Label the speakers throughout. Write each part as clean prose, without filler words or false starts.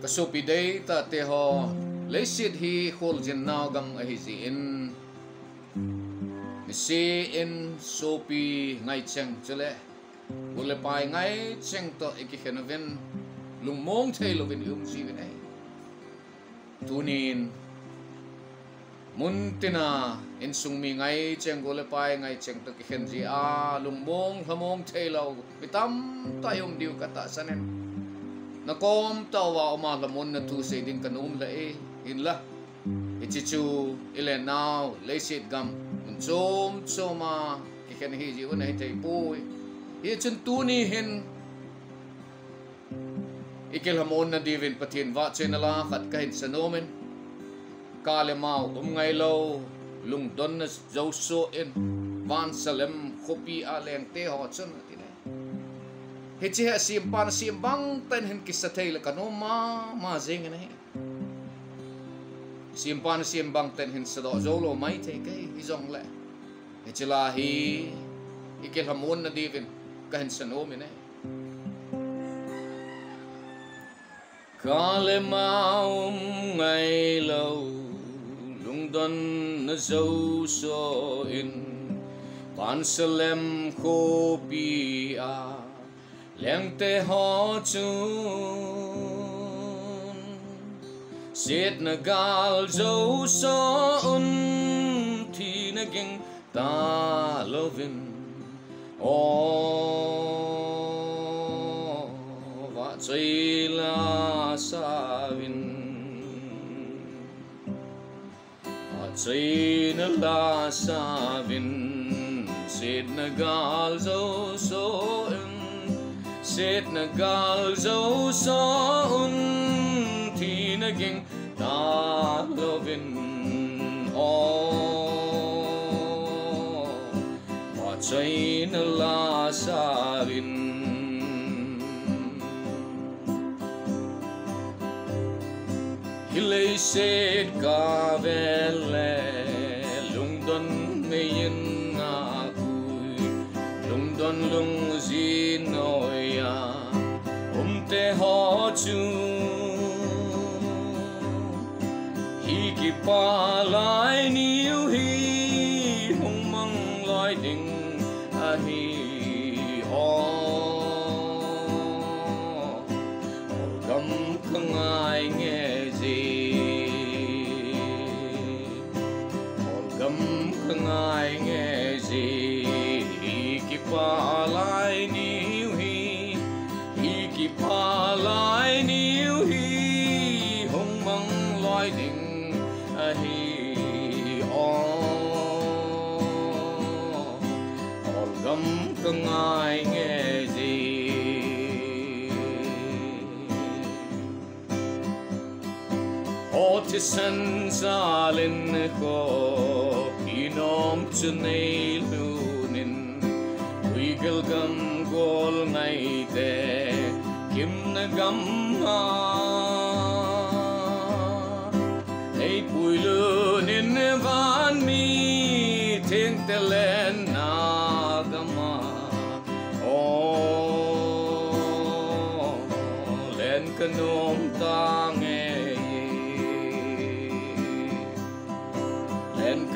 Speaker 1: kasupi day ta te ho leisit hi khol jin naw gam a hi in si in sopi ngai cheng chele ule pai ngai cheng to ikikhenovin lungmong thei lovin si vinai tunin muntina in sungmi ngai cheng ule pai ngai cheng to kikhen ji a lungmong hamong thei lo pitam tayom diu kata sanen nakom tawa oma lamon na tu se din kanum la in la ichichu ile now leisit gam chom choma kikhen hi ji un hai thei pui hi chun tu ni hin ikel hamon na divin pathin wa chenala khat ka hin sanomen kale mau ngai lo lung don na zo so in van salem khopi a leng te ho chun ti ne he che sim pan sim bang ten hin kisathei la kanoma ma jeng ne sim pan sim bang ten hin sado zo lo mai the kai hi jong le he chila hi ikel hamon na divin ka hin sanomen ne kale mau ngai lo lung don na zo so in pan salem khopi a leng te ho chun sit na gal zo so un thi na ging ta lovin o va chei la savin va chei na la savin sit na gal zo so un sit na gal zo so un thi na ging ta lovin o va chei na la savin hilei set ka vele lungdon meyin nga kui lungdon lung zin noya te ho chu hi ki pa lai niu hi hung mang loi ding a hi o gam khang ai nghe khang ai nghe gì ki pa lai niu hi ki pa lai niu hi hung mang loi ding a hi o gam khang ai nghe gì o ti san sa lên ko nom chunei lunin wigel gam gol ngai te kim na gam ha nei pui lunin van mi theng te len na gama o len kanom tang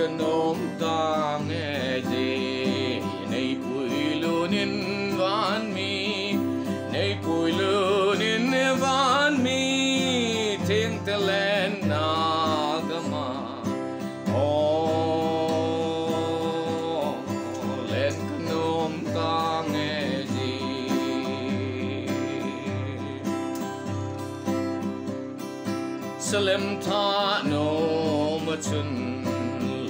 Speaker 1: kanom tang gì nei pui lunin van mi nei pui lunin van mi theng te len na gama o len kanom tang gì salem tha no ma chun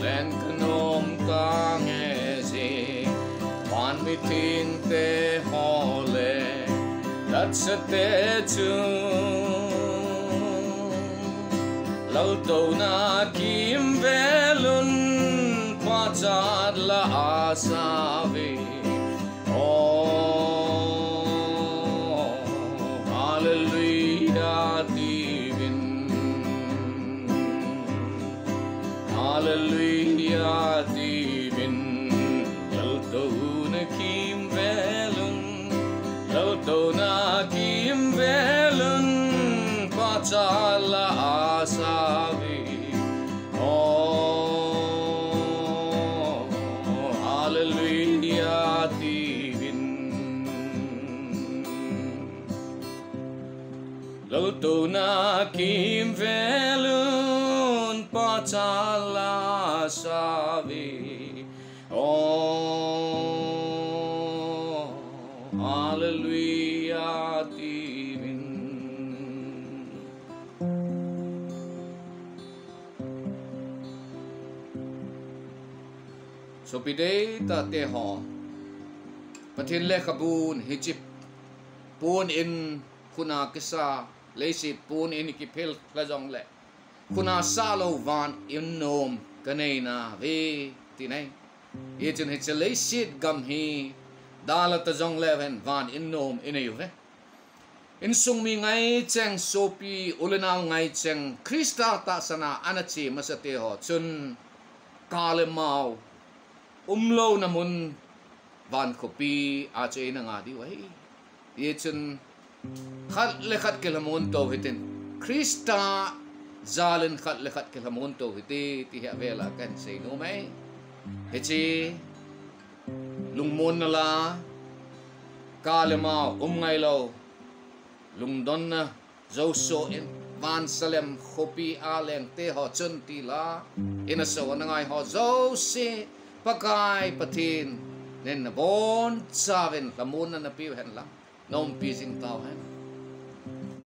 Speaker 1: len kanom ta nghe gì pan mi tin te hole dat sa te chu lâu tàu na kim velun pa chat la asa ve oh hallelujah divin hallelujah divin lâu tàu na kim velun lâu tàu na kim velun pa chala asavi. Oh, hallelujah tivin. Lauto na kim velun pachala asavi. Oh, hallelujah tivin. So pidei ta te ho patin le kabun hijip pun in kuna kisa leisit pun in kipil klajong le kuna salo van in nom kanei na ve tinai itin hitse leisit gam hi dala ta jong leven van in nom in ve in sung mi ngai cheng sopi ulenaw ngai cheng krista ta sana anachi masate ho chun kale mau umlo namun van kopi a che na nga di wai ye chun khat le khat ke lamun to hitin krista zalen khat le khat ke lamun to hiti ti ha vela kan sei no mai he chi lungmon na la kale mau ngai lo lungdon na zo so in van salem kopi a leng te ho chun ti la in a so na ngai ho zo se pakai patin nen na bon saven lamun na piu hen la nom pising tao hen